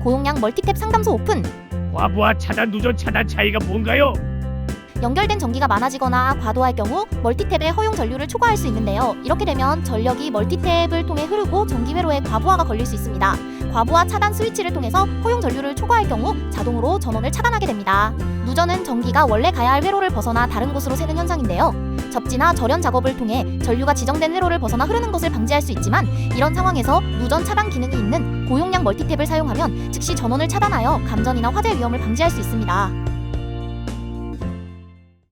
고용량 멀티탭 상담소 오픈. 과부하 차단, 누전 차단 차이가 뭔가요? 연결된 전기가 많아지거나 과도할 경우 멀티탭의 허용 전류를 초과할 수 있는데요. 이렇게 되면 전력이 멀티탭을 통해 흐르고 전기 회로에 과부하가 걸릴 수 있습니다. 과부하 차단 스위치를 통해서 허용 전류를 초과할 경우 자동으로 전원을 차단하게 됩니다. 누전은 전기가 원래 가야 할 회로를 벗어나 다른 곳으로 새는 현상인데요. 접지나 절연 작업을 통해 전류가 지정된 회로를 벗어나 흐르는 것을 방지할 수 있지만, 이런 상황에서 누전 차단 기능이 있는 고용량 멀티탭을 사용하면 즉시 전원을 차단하여 감전이나 화재 위험을 방지할 수 있습니다.